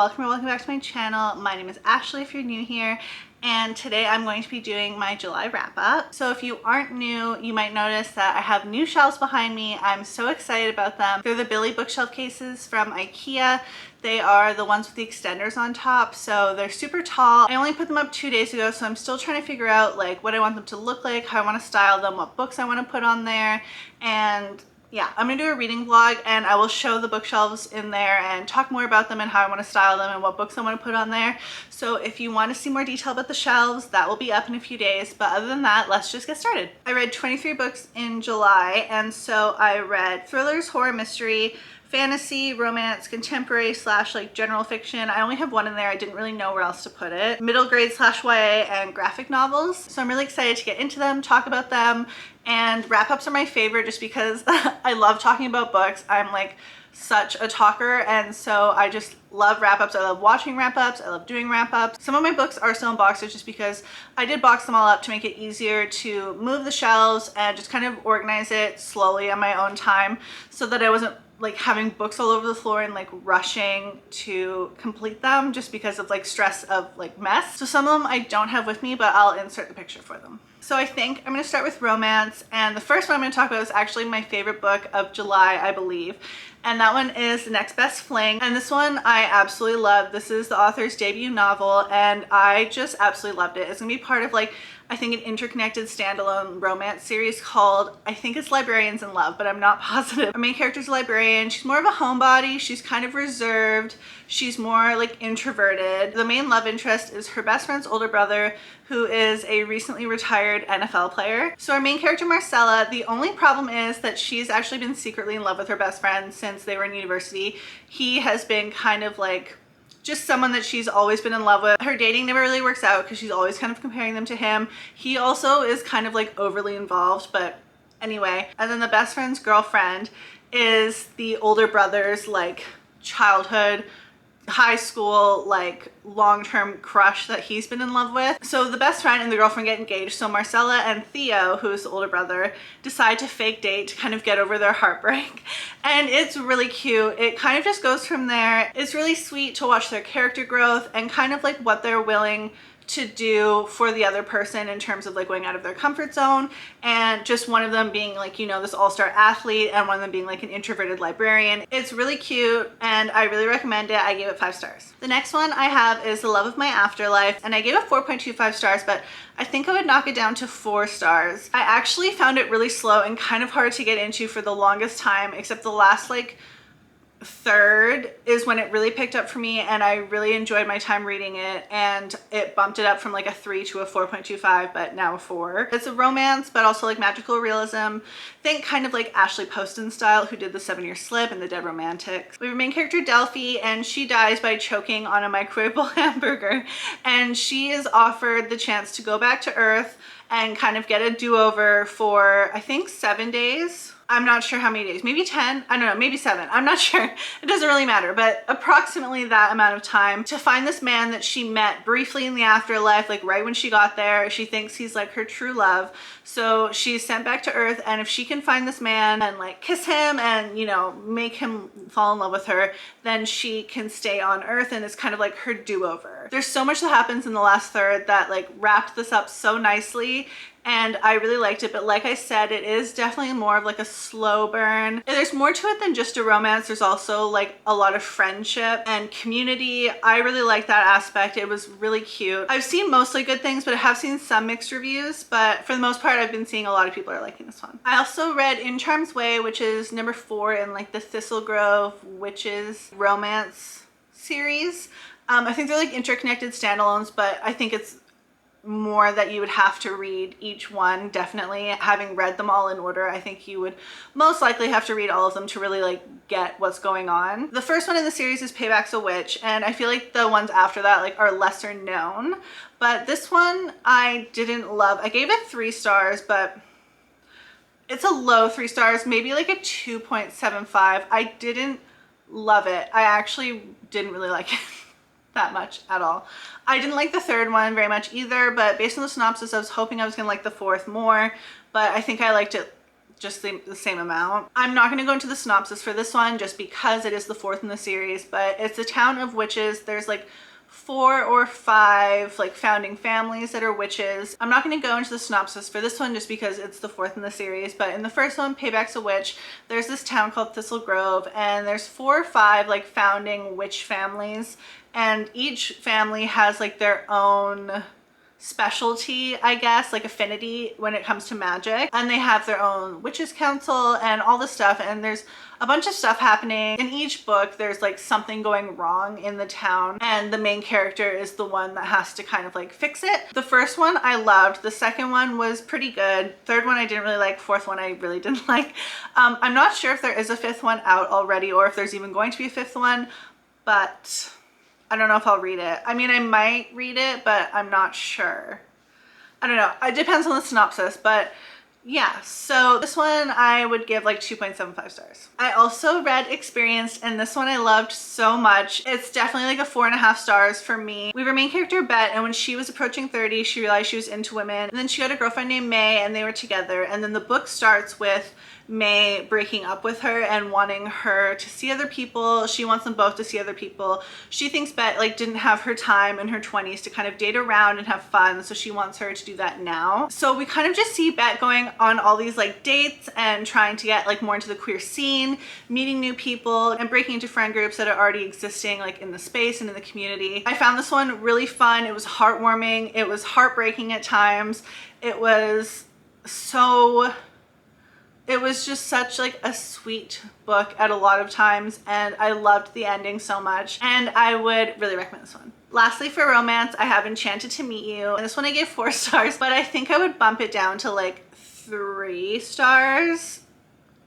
welcome back to my channel. My name is Ashley if you're new here, and today I'm going to be doing my July wrap up. So if you aren't new, you might notice that I have new shelves behind me. I'm so excited about them. They're the Billy bookshelf cases from IKEA. They are the ones with the extenders on top, so they're super tall. I only put them up 2 days ago, so I'm still trying to figure out like what I want them to look like, how I want to style them, what books I want to put on there, and yeah, I'm gonna do a reading vlog and I will show the bookshelves in there and talk more about them and how I want to style them and what books I want to put on there. So if you want to see more detail about the shelves, that will be up in a few days. But other than that, let's just get started. I read 23 books in July, and so I read thrillers, horror, mystery, fantasy, romance, contemporary / like general fiction. I only have one in there. I didn't really know where else to put it. Middle grade / YA and graphic novels. So I'm really excited to get into them, talk about them, and wrap-ups are my favorite just because I love talking about books. I'm like such a talker, and so I just love wrap-ups. I love watching wrap-ups. I love doing wrap-ups. Some of my books are still in boxes just because I did box them all up to make it easier to move the shelves and just kind of organize it slowly on my own time so that I wasn't like having books all over the floor and like rushing to complete them just because of like stress of like mess. So some of them I don't have with me, but I'll insert the picture for them. So I think I'm going to start with romance, and the first one I'm going to talk about is actually my favorite book of July, I believe. And that one is The Next Best Fling. And this one I absolutely love. This is the author's debut novel, and I just absolutely loved it. It's going to be part of like, I think, an interconnected standalone romance series called, I think it's Librarians in Love, but I'm not positive. Our main character's a librarian. She's more of a homebody. She's kind of reserved. She's more like introverted. The main love interest is her best friend's older brother, who is a recently retired NFL player. So our main character, Marcella, the only problem is that she's actually been secretly in love with her best friend since they were in university. He has been kind of like just someone that she's always been in love with. Her dating never really works out because she's always kind of comparing them to him. He also is kind of like overly involved, but anyway. And then the best friend's girlfriend is the older brother's like childhood, high school, like long-term crush that he's been in love with. So the best friend and the girlfriend get engaged. So Marcella and Theo, who's the older brother, decide to fake date to kind of get over their heartbreak. And it's really cute. It kind of just goes from there. It's really sweet to watch their character growth and kind of like what they're willing to do for the other person in terms of like going out of their comfort zone, and just one of them being like, you know, this all-star athlete, and one of them being like an introverted librarian. It's really cute and I really recommend it. I gave it 5 stars. The next one I have is The Love of My Afterlife, and I gave it 4.25 stars, but I think I would knock it down to 4 stars. I actually found it really slow and kind of hard to get into for the longest time, except the last like third is when it really picked up for me, and I really enjoyed my time reading it, and it bumped it up from like a 3 to a 4.25, but now a 4. It's a romance, but also like magical realism. Think kind of like Ashley Poston style, who did The 7-Year Slip and The Dead Romantics. We have a main character, Delphi, and she dies by choking on a microwavable hamburger, and she is offered the chance to go back to Earth and kind of get a do-over for, I think, 7 days. I'm not sure how many days, maybe 10, I don't know, maybe 7, I'm not sure. It doesn't really matter, but approximately that amount of time to find this man that she met briefly in the afterlife, like right when she got there. She thinks he's like her true love. So she's sent back to Earth, and if she can find this man and like kiss him and, you know, make him fall in love with her, then she can stay on Earth, and it's kind of like her do-over. There's so much that happens in the last third that like wrapped this up so nicely, and I really liked it. But like I said, it is definitely more of like a slow burn. And there's more to it than just a romance. There's also like a lot of friendship and community. I really like that aspect. It was really cute. I've seen mostly good things, but I have seen some mixed reviews, but for the most part I've been seeing a lot of people are liking this one. I also read In Charm's Way, which is number 4 in like the Thistlegrove Witches romance series. I think they're like interconnected standalones, but I think it's more that you would have to read each one. Definitely having read them all in order, I think you would most likely have to read all of them to really like get what's going on. The first one in the series is Payback's a Witch, and I feel like the ones after that like are lesser known, but this one I didn't love. I gave it 3 stars, but it's a low 3 stars, maybe like a 2.75. I didn't love it. I actually didn't really like it that much at all. I didn't like the third one very much either, but based on the synopsis I was hoping I was gonna like the fourth more, but I think I liked it just the same amount. I'm not going to go into the synopsis for this one just because it is the 4th in the series, but it's a town of witches. There's like 4 or 5 like founding families that are witches. I'm not going to go into the synopsis for this one just because it's the 4th in the series, but in the first one, Payback's a Witch, there's this town called Thistle Grove, and there's 4 or 5 like founding witch families, and each family has like their own specialty, I guess, like affinity when it comes to magic, and they have their own witches council and all this stuff, and there's a bunch of stuff happening. In each book there's like something going wrong in the town, and the main character is the one that has to kind of like fix it. The first one I loved, the second one was pretty good, third one I didn't really like, fourth one I really didn't like. I'm not sure if there is a 5th one out already or if there's even going to be a 5th one, but I don't know if I'll read it. I mean, I might read it, but I'm not sure. I don't know. It depends on the synopsis, but yeah. So this one I would give like 2.75 stars. I also read Experienced, and this one I loved so much. It's definitely like a 4.5 stars for me. We have our main character, Bet, and when she was approaching 30, she realized she was into women. And then she had a girlfriend named May, and they were together. And then the book starts with May breaking up with her and wanting her to see other people. She wants them both to see other people. She thinks Bet like didn't have her time in her 20s to kind of date around and have fun, so she wants her to do that now. So we kind of just see Bet going on all these like dates and trying to get like more into the queer scene, meeting new people, and breaking into friend groups that are already existing like in the space and in the community. I found this one really fun. It was heartwarming. It was heartbreaking at times. It was just such like a sweet book at a lot of times, and I loved the ending so much, and I would really recommend this one. Lastly, for romance, I have Enchanted to Meet You, and this one I gave 4 stars, but I think I would bump it down to like 3 stars.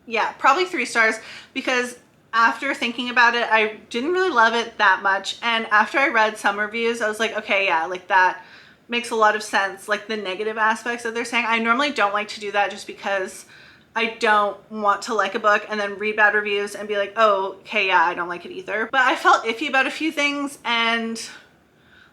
Yeah, probably 3 stars, because after thinking about it, I didn't really love it that much, and after I read some reviews, I was like, okay, yeah, like that makes a lot of sense, like the negative aspects that they're saying. I normally don't like to do that just because I don't want to like a book and then read bad reviews and be like, oh, okay, yeah, I don't like it either. But I felt iffy about a few things, and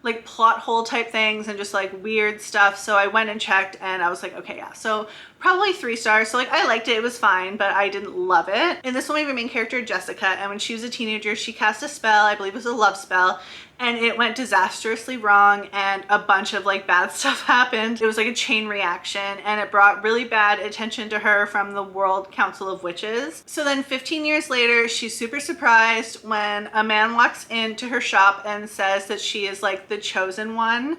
like plot hole type things and just like weird stuff. So I went and checked, and I was like, okay, yeah. So probably 3 stars. So like I liked it, it was fine, but I didn't love it. In this one, we have a main character, Jessica, and when she was a teenager, she cast a spell, I believe it was a love spell, and it went disastrously wrong, and a bunch of like bad stuff happened. It was like a chain reaction, and it brought really bad attention to her from the World Council of Witches. So then 15 years later, she's super surprised when a man walks into her shop and says that she is like the chosen one.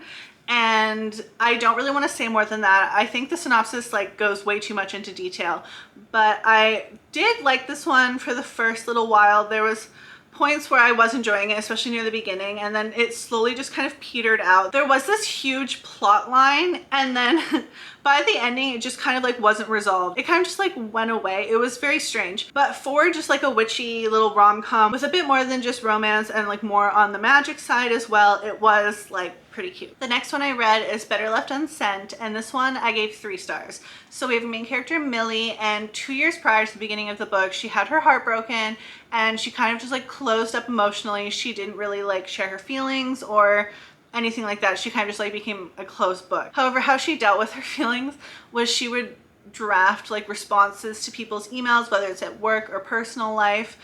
And I don't really want to say more than that. I think the synopsis like goes way too much into detail, but I did like this one for the first little while. There was points where I was enjoying it, especially near the beginning, and then it slowly just kind of petered out. There was this huge plot line, and then by the ending it just kind of like wasn't resolved. It kind of just like went away. It was very strange. But for just like a witchy little rom-com with a bit more than just romance and like more on the magic side as well, it was like pretty cute. The next one I read is Better Left Unsent, and this one I gave 3 stars. So we have a main character, Millie, and 2 years prior to the beginning of the book, she had her heart broken, and she kind of just like closed up emotionally. She didn't really like share her feelings or anything like that. She kind of just like became a closed book. However, how she dealt with her feelings was she would draft like responses to people's emails, whether it's at work or personal life,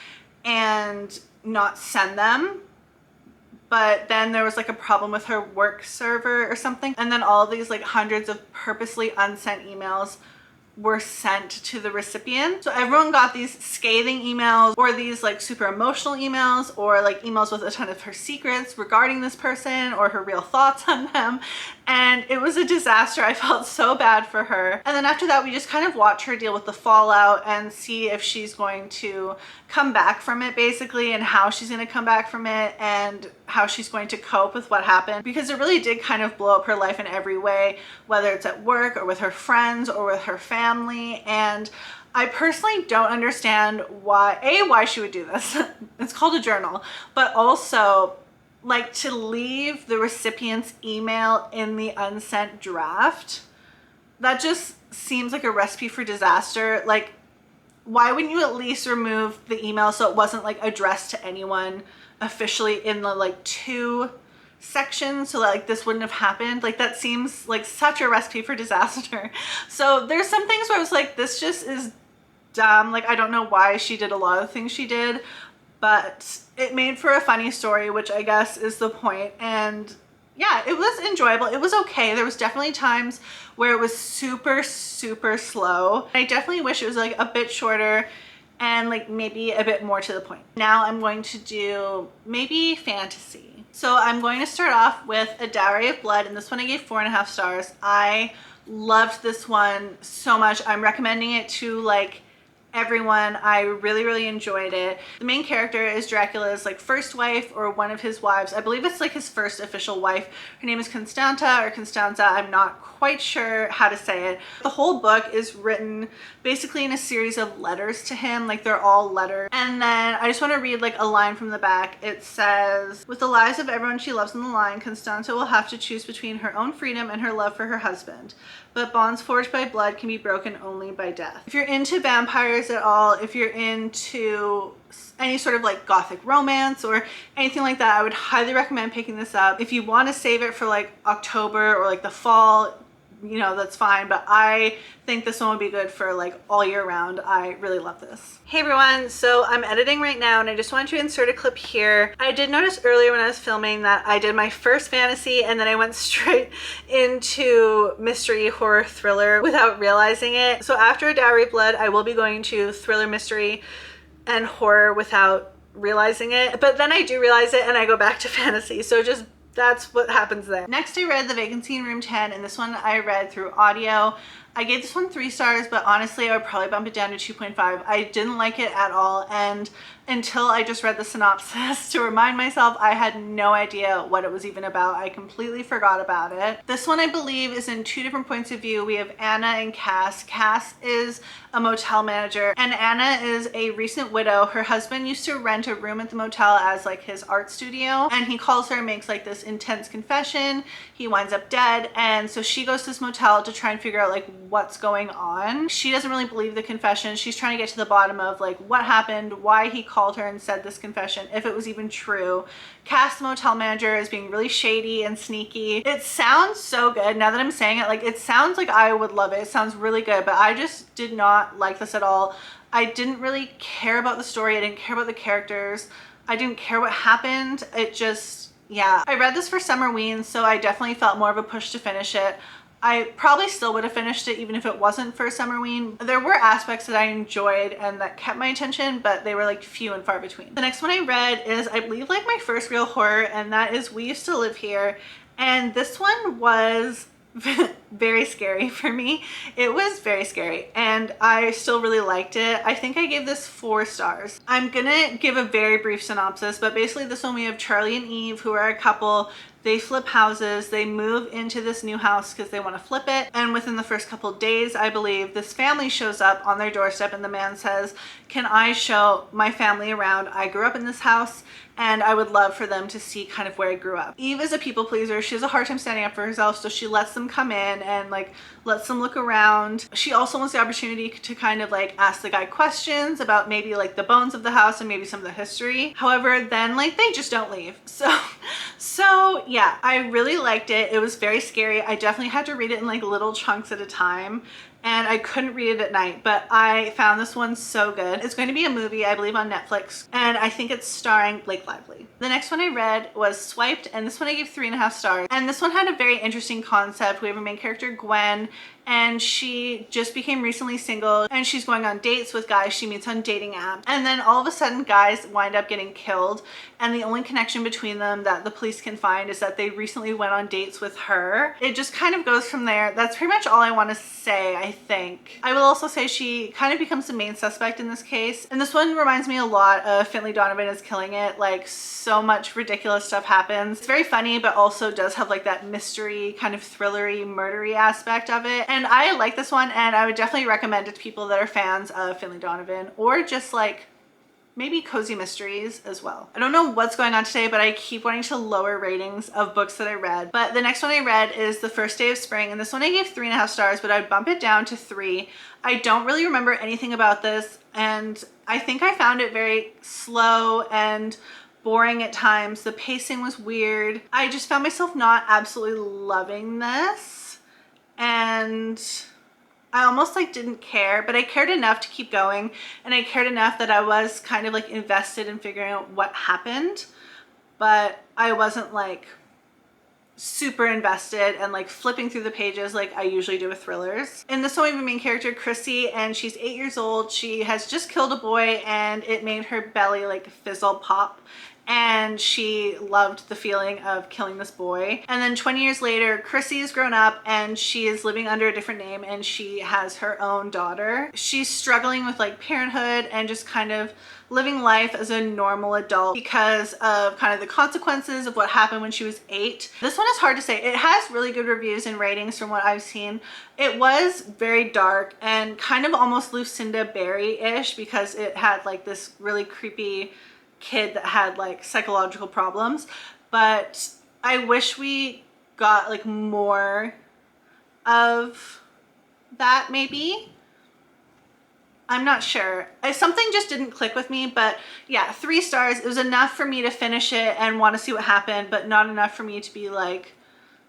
and not send them. But then there was like a problem with her work server or something, and then all of these like hundreds of purposely unsent emails were sent to the recipient. So everyone got these scathing emails, or these like super emotional emails, or like emails with a ton of her secrets regarding this person or her real thoughts on them. And it was a disaster. I felt so bad for her. And then after that, we just kind of watch her deal with the fallout and see if she's going to come back from it, basically, and how she's going to come back from it and how she's going to cope with what happened, because it really did kind of blow up her life in every way, whether it's at work or with her friends or with her family. And I personally don't understand why she would do this. It's called a journal, but also like to leave the recipient's email in the unsent draft. That just seems like a recipe for disaster. Like, why wouldn't you at least remove the email so it wasn't like addressed to anyone officially in the like 2 sections, so that like this wouldn't have happened? Like, that seems like such a recipe for disaster. So there's some things where I was like, this just is dumb. Like, I don't know why she did a lot of things she did, but it made for a funny story, which I guess is the point. And yeah, it was enjoyable. It was okay. There was definitely times where it was super, super slow. I definitely wish it was like a bit shorter and like maybe a bit more to the point. Now I'm going to do maybe fantasy. So I'm going to start off with A Dowry of Blood, and this one I gave 4.5 stars. I loved this one so much. I'm recommending it to like everyone. I really, really enjoyed it. The main character is Dracula's like first wife or one of his wives. I believe it's like his first official wife. Her name is Constanta or Constanza. I'm not quite sure how to say it. The whole book is written basically in a series of letters to him. Like, they're all letters. And then I just want to read like a line from the back. It says, with the lives of everyone she loves on the line, Constanza will have to choose between her own freedom and her love for her husband. But bonds forged by blood can be broken only by death. If you're into vampires at all, if you're into any sort of like gothic romance or anything like that, I would highly recommend picking this up. If you want to save it for like October or like the fall, you know, that's fine, but I think this one would be good for like all year round. I really love this. Hey everyone, so I'm editing right now and I just wanted to insert a clip here. I did notice earlier when I was filming that I did my first fantasy and then I went straight into mystery, horror, thriller without realizing it. So after A Dowry of Blood, I will be going to thriller, mystery, and horror without realizing it. But then I do realize it and I go back to fantasy. So just that's what happens there. Next, I read The Vacancy in Room 10, and this one I read through audio. I gave this one 3 stars, but honestly, I would probably bump it down to 2.5. I didn't like it at all, and until I just read the synopsis to remind myself, I had no idea what it was even about. I completely forgot about it. This one, I believe, is in 2 different points of view. We have Anna and Cass. Cass is a motel manager, and Anna is a recent widow. Her husband used to rent a room at the motel as like his art studio, and he calls her and makes like this intense confession. He winds up dead, and so she goes to this motel to try and figure out like what's going on. She doesn't really believe the confession. She's trying to get to the bottom of like what happened, why he called her and said this confession, if it was even true. Cass, the motel manager, is being really shady and sneaky. It sounds so good now that I'm saying it. Like, it sounds like I would love it. It sounds really good, but I just did not like this at all. I didn't really care about the story. I didn't care about the characters. I didn't care what happened. It just, yeah. I read this for Summerween, so I definitely felt more of a push to finish it. I probably still would have finished it even if it wasn't for Summerween. There were aspects that I enjoyed and that kept my attention, but they were like few and far between. The next one I read is, I believe, like my first real horror, and that is We Used to Live Here. And this one was very scary for me. It was very scary and I still really liked it. I think I gave this 4 stars. I'm gonna give a very brief synopsis, but basically this one we have Charlie and Eve, who are a couple. They flip houses. They move into this new house because they want to flip it. And within the first couple days, I believe, this family shows up on their doorstep and the man says, can I show my family around? I grew up in this house and I would love for them to see kind of where I grew up. Eve is a people pleaser. She has a hard time standing up for herself, so she lets them come in and like lets them look around. She also wants the opportunity to kind of like ask the guy questions about maybe like the bones of the house and maybe some of the history. However, then like they just don't leave. So yeah, I really liked it. It was very scary. I definitely had to read it in like little chunks at a time, and I couldn't read it at night, but I found this one so good. It's going to be a movie, I believe, on Netflix, and I think it's starring Blake Lively. The next one I read was Swiped, and this one I gave 3.5 stars. And this one had a very interesting concept. We have a main character, Gwen, and she just became recently single, and she's going on dates with guys she meets on dating apps. And then all of a sudden, guys wind up getting killed, and the only connection between them that the police can find is that they recently went on dates with her. It just kind of goes from there. That's pretty much all I want to say, I think. I will also say she kind of becomes the main suspect in this case. And this one reminds me a lot of Finley Donovan Is Killing It. Like, so much ridiculous stuff happens. It's very funny, but also does have like that mystery, kind of thrillery, murdery aspect of it. And I like this one, and I would definitely recommend it to people that are fans of Finley Donovan, or just like maybe cozy mysteries as well. I don't know what's going on today, but I keep wanting to lower ratings of books that I read. But the next one I read is The First Day of Spring, and this one I gave 3.5 stars, but I'd bump it down to 3. I don't really remember anything about this, and I think I found it very slow and boring at times. The pacing was weird. I just found myself not absolutely loving this, and I almost like didn't care, but I cared enough to keep going, and I cared enough that I was kind of like invested in figuring out what happened, but I wasn't like super invested and like flipping through the pages like I usually do with thrillers. In this one we have a main character, Chrissy, and she's 8 years old. She has just killed a boy and it made her belly like fizzle pop, and she loved the feeling of killing this boy. And then 20 years later, Chrissy is grown up and she is living under a different name, and she has her own daughter. She's struggling with like parenthood and just kind of living life as a normal adult because of kind of the consequences of what happened when she was 8. This one is hard to say. It has really good reviews and ratings from what I've seen. It was very dark and kind of almost Lucinda Berry-ish because it had like this really creepy kid that had like psychological problems, but I wish we got like more of that maybe. I'm not sure. Something just didn't click with me, but yeah, 3 stars. It was enough for me to finish it and want to see what happened, but not enough for me to be like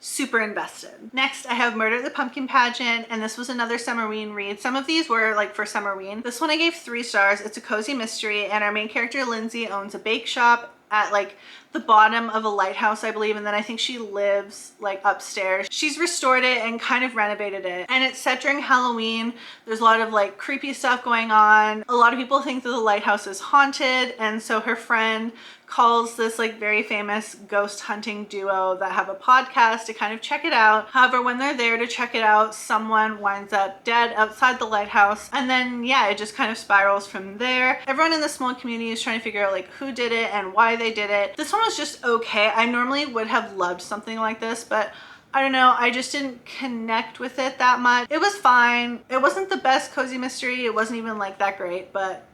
super invested. Next, I have Murder at the Pumpkin Pageant, and this was another Summerween read. Some of these were like for Summerween. This one I gave 3 stars. It's a cozy mystery, and our main character, Lindsay, owns a bake shop at like the bottom of a lighthouse, I believe, and then I think she lives like upstairs. She's restored it and kind of renovated it, and it's set during Halloween. There's a lot of like creepy stuff going on. A lot of people think that the lighthouse is haunted, and so her friend calls this like very famous ghost hunting duo that have a podcast to kind of check it out. However, when they're there to check it out, someone winds up dead outside the lighthouse, and then yeah, it just kind of spirals from there. Everyone in the small community is trying to figure out like who did it and why they did it. This one was just okay. I normally would have loved something like this, but I don't know, I just didn't connect with it that much. It was fine. It wasn't the best cozy mystery. It wasn't even like that great, but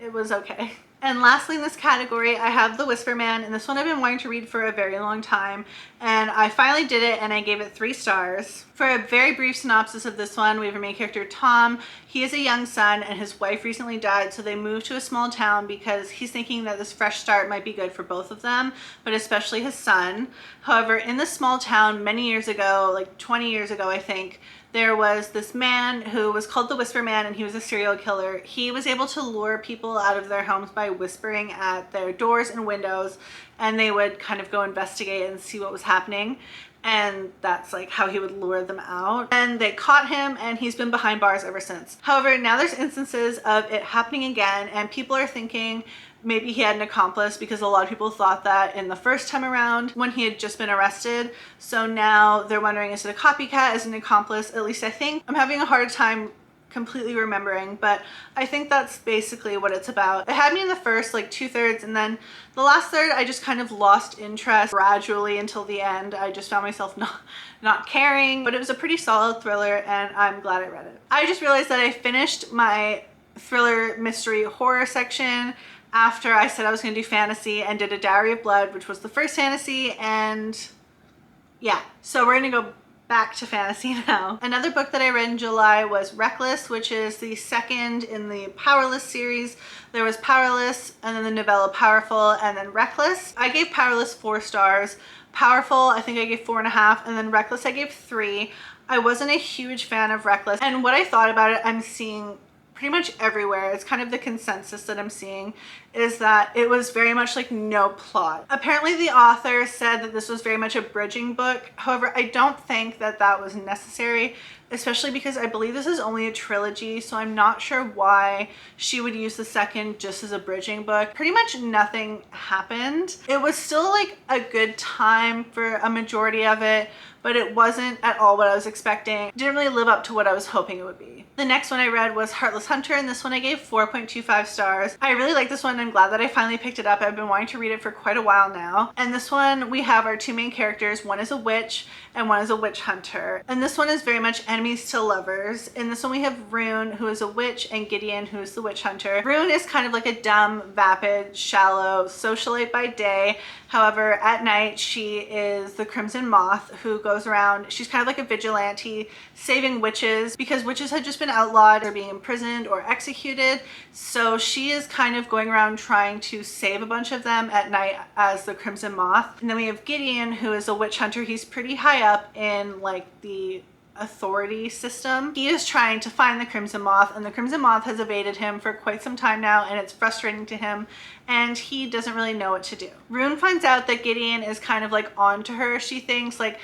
it was okay. And lastly in this category, I have The Whisper Man, and this one I've been wanting to read for a very long time, and I finally did it and I gave it 3 stars. For a very brief synopsis of this one, we have our main character, Tom. He has a young son and his wife recently died, so they moved to a small town because he's thinking that this fresh start might be good for both of them, but especially his son. However, in this small town many years ago, like 20 years ago I think, there was this man who was called the Whisper Man, and he was a serial killer. He was able to lure people out of their homes by whispering at their doors and windows, and they would kind of go investigate and see what was happening. And that's like how he would lure them out. And they caught him, and he's been behind bars ever since. However, now there's instances of it happening again, and people are thinking maybe he had an accomplice because a lot of people thought that in the first time around when he had just been arrested. So now they're wondering, is it a copycat, is it an accomplice? At least I think. I'm having a hard time completely remembering, but I think that's basically what it's about. It had me in the first like 2/3, and then the last third I just kind of lost interest gradually until the end. I just found myself not caring, but it was a pretty solid thriller and I'm glad I read it. I just realized that I finished my thriller mystery horror section after I said I was going to do fantasy and did A Diary of Blood, which was the first fantasy, and yeah, so we're going to go back to fantasy now. Another book that I read in July was Reckless, which is the second in the Powerless series. There was Powerless, and then the novella Powerful, and then Reckless. I gave Powerless 4 stars. Powerful, I think I gave 4.5, and then Reckless I gave 3. I wasn't a huge fan of Reckless, and what I thought about it, I'm seeing pretty much everywhere. It's kind of the consensus that I'm seeing, is that it was very much like no plot. Apparently the author said that this was very much a bridging book. However, I don't think that that was necessary, especially because I believe this is only a trilogy, so I'm not sure why she would use the second just as a bridging book. Pretty much nothing happened. It was still like a good time for a majority of it, but it wasn't at all what I was expecting. It didn't really live up to what I was hoping it would be. The next one I read was Heartless Hunter, and this one I gave 4.25 stars. I really like this one. I'm glad that I finally picked it up. I've been wanting to read it for quite a while now. And this one, we have our 2 main characters. One is a witch and one is a witch hunter. And this one is very much enemies to lovers. In this one we have Rune, who is a witch, and Gideon, who is the witch hunter. Rune is kind of like a dumb, vapid, shallow socialite by day. However, at night she is the Crimson Moth, who goes around, she's kind of like a vigilante, saving witches because witches had just been outlawed or being imprisoned or executed. So she is kind of going around trying to save a bunch of them at night as the Crimson Moth. And then we have Gideon, who is a witch hunter. He's pretty high up in like the authority system. He is trying to find the Crimson Moth, and the Crimson Moth has evaded him for quite some time now, and it's frustrating to him, and he doesn't really know what to do. Rune finds out that Gideon is kind of like on to her. She thinks like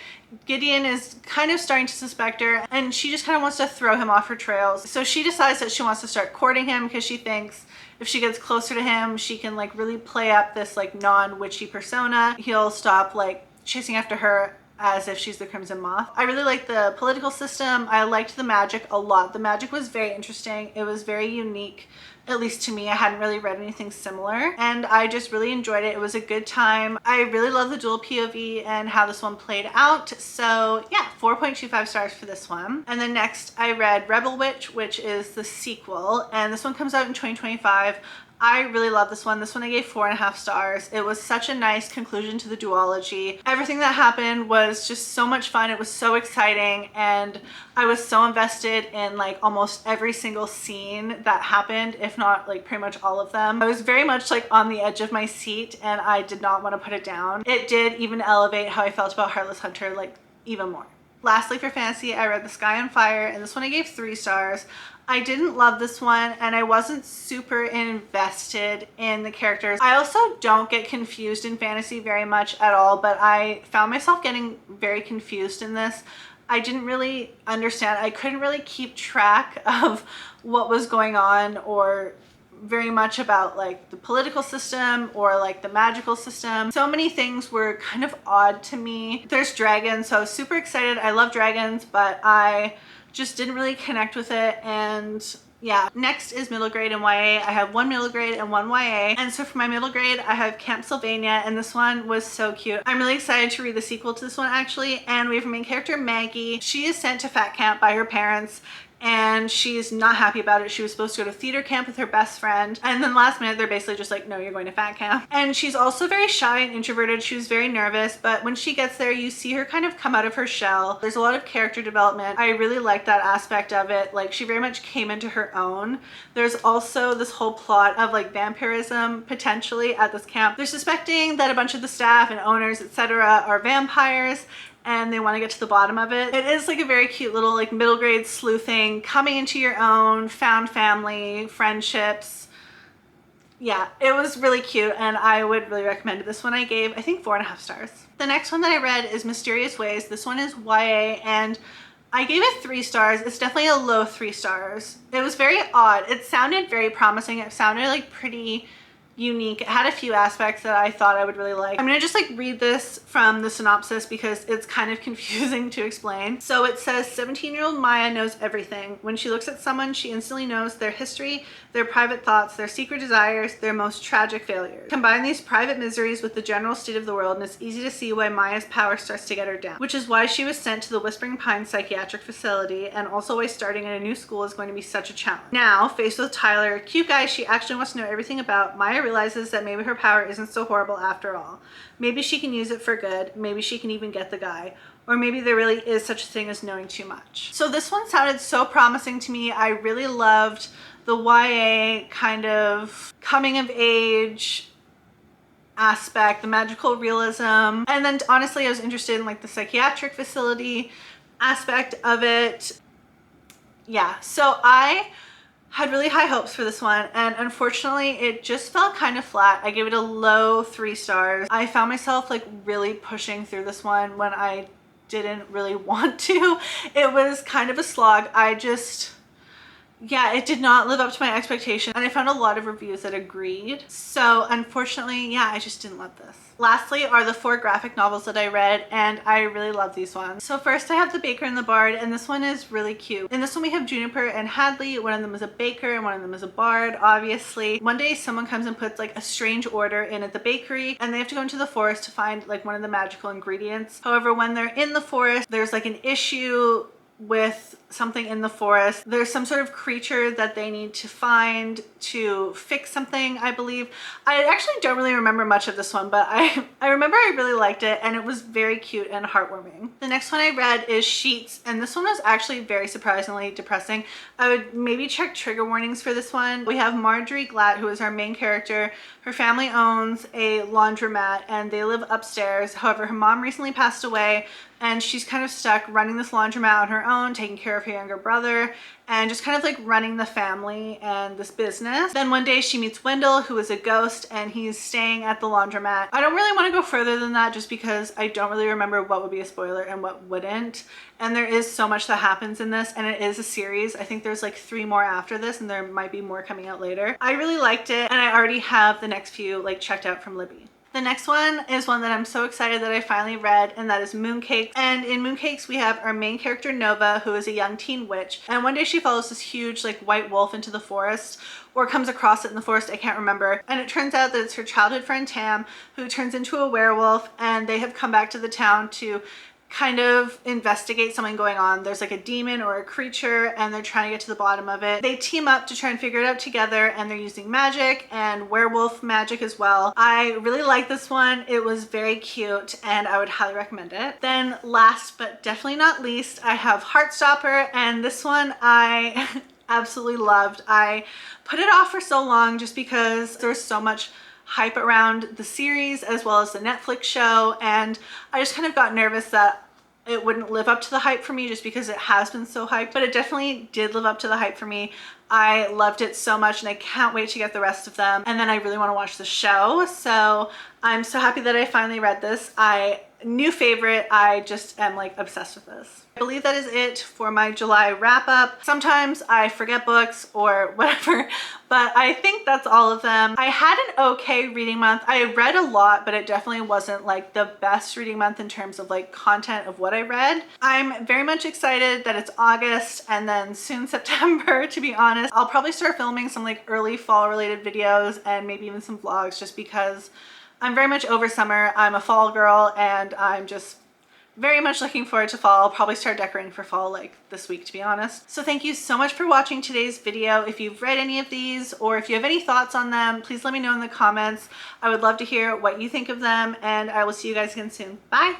Gideon is kind of starting to suspect her, and she just kind of wants to throw him off her trails. So she decides that she wants to start courting him because she thinks if she gets closer to him, she can like really play up this like non-witchy persona. He'll stop like chasing after her as if she's the Crimson Moth. I really liked the political system. I liked the magic a lot. The magic was very interesting. It was very unique, at least to me. I hadn't really read anything similar, and I just really enjoyed it. It was a good time. I really love the dual POV and how this one played out. So yeah, 4.25 stars for this one. And then next I read Rebel Witch, which is the sequel, and this one comes out in 2025. I really love this one. This one I gave 4.5 stars. It was such a nice conclusion to the duology. Everything that happened was just so much fun. It was so exciting, and I was so invested in like almost every single scene that happened, if not like pretty much all of them. I was very much like on the edge of my seat, and I did not want to put it down. It did even elevate how I felt about Heartless Hunter like even more. Lastly, for fantasy, I read The Sky on Fire, and this one I gave 3 stars. I didn't love this one, and I wasn't super invested in the characters. I also don't get confused in fantasy very much at all, but I found myself getting very confused in this. I didn't really understand. I couldn't really keep track of what was going on, or very much about like the political system or like the magical system. So many things were kind of odd to me. There's dragons, so I was super excited. I love dragons, but I just didn't really connect with it. And yeah, next is middle grade and YA. I have 1 middle grade and 1 YA. And so for my middle grade, I have Camp Sylvania, and this one was so cute. I'm really excited to read the sequel to this one actually. And we have our main character, Maggie. She is sent to fat camp by her parents, and she's not happy about it. She was supposed to go to theater camp with her best friend, and then last minute they're basically just like, no, you're going to fat camp. And she's also very shy and introverted. She was very nervous, but when she gets there, you see her kind of come out of her shell. There's a lot of character development. I really like that aspect of it. Like, she very much came into her own. There's also this whole plot of like vampirism potentially at this camp. They're suspecting that a bunch of the staff and owners, etc., are vampires, and they want to get to the bottom of it. It is like a very cute little like middle grade sleuthing, coming into your own, found family, friendships. Yeah, it was really cute, and I would really recommend it. This one I gave, I think, 4.5 stars. The next one that I read is Mysterious Ways. This one is YA, and I gave it 3 stars. It's definitely a low 3 stars. It was very odd. It sounded very promising. It sounded like pretty unique. It had a few aspects that I thought I would really like. I'm gonna just like read this from the synopsis because it's kind of confusing to explain. So it says, 17-year-old Maya knows everything. When she looks at someone, she instantly knows their history, their private thoughts, their secret desires, their most tragic failures. Combine these private miseries with the general state of the world, and it's easy to see why Maya's power starts to get her down, which is why she was sent to the Whispering Pines psychiatric facility, and also why starting in a new school is going to be such a challenge. Now, faced with Tyler, a cute guy she actually wants to know everything about, Maya realizes that maybe her power isn't so horrible after all. Maybe she can use it for good. Maybe she can even get the guy. Or maybe there really is such a thing as knowing too much. So this one sounded so promising to me. I really loved the YA kind of coming of age aspect, the magical realism. And then honestly, I was interested in like the psychiatric facility aspect of it. Yeah, so I had really high hopes for this one, and unfortunately it just felt kind of flat. I gave it a low 3 stars. I found myself like really pushing through this one when I didn't really want to. It was kind of a slog. Yeah, it did not live up to my expectations, and I found a lot of reviews that agreed. So unfortunately, yeah, I just didn't love this. Lastly are the 4 graphic novels that I read, and I really love these ones. So first I have The Baker and the Bard, and this one is really cute. In this one we have Juniper and Hadley. One of them is a baker and one of them is a bard, obviously. One day someone comes and puts like a strange order in at the bakery, and they have to go into the forest to find like one of the magical ingredients. However, when they're in the forest, there's like an issue with something in the forest. There's some sort of creature that they need to find to fix something, I believe. I actually don't really remember much of this one, but I remember I really liked it, and it was very cute and heartwarming. The next one I read is Sheets, and this one was actually very surprisingly depressing. I would maybe check trigger warnings for this one. We have Marjorie Glatt, who is our main character. Her family owns a laundromat and they live upstairs. However, her mom recently passed away, and she's kind of stuck running this laundromat on her own, taking care of her younger brother, and just kind of like running the family and this business. Then one day she meets Wendell, who is a ghost, and he's staying at the laundromat. I don't really want to go further than that just because I don't really remember what would be a spoiler and what wouldn't. And there is so much that happens in this, and it is a series. I think there's like 3 more after this, and there might be more coming out later. I really liked it, and I already have the next few like checked out from Libby. The next one is one that I'm so excited that I finally read, and that is Mooncakes. And in Mooncakes, we have our main character, Nova, who is a young teen witch. And one day she follows this huge like white wolf into the forest, or comes across it in the forest, I can't remember. And it turns out that it's her childhood friend, Tam, who turns into a werewolf, and they have come back to the town to kind of investigate something going on. There's like a demon or a creature, and they're trying to get to the bottom of it. They team up to try and figure it out together, and they're using magic and werewolf magic as well. I really like this one. It was very cute, and I would highly recommend it. Then last but definitely not least, I have Heartstopper, and this one I absolutely loved. I put it off for so long just because there was so much hype around the series as well as the Netflix show, and I just kind of got nervous that it wouldn't live up to the hype for me just because it has been so hyped, but it definitely did live up to the hype for me. I loved it so much, and I can't wait to get the rest of them. And then I really want to watch the show, so I'm so happy that I finally read this. New favorite. I just am like obsessed with this. I believe that is it for my July wrap up. Sometimes I forget books or whatever, but I think that's all of them. I had an okay reading month. I read a lot, but it definitely wasn't like the best reading month in terms of like content of what I read. I'm very much excited that it's August and then soon September, to be honest. I'll probably start filming some like early fall related videos and maybe even some vlogs, just because I'm very much over summer. I'm a fall girl, and I'm just very much looking forward to fall. I'll probably start decorating for fall like this week, to be honest. So thank you so much for watching today's video. If you've read any of these, or if you have any thoughts on them, please let me know in the comments. I would love to hear what you think of them, and I will see you guys again soon. Bye!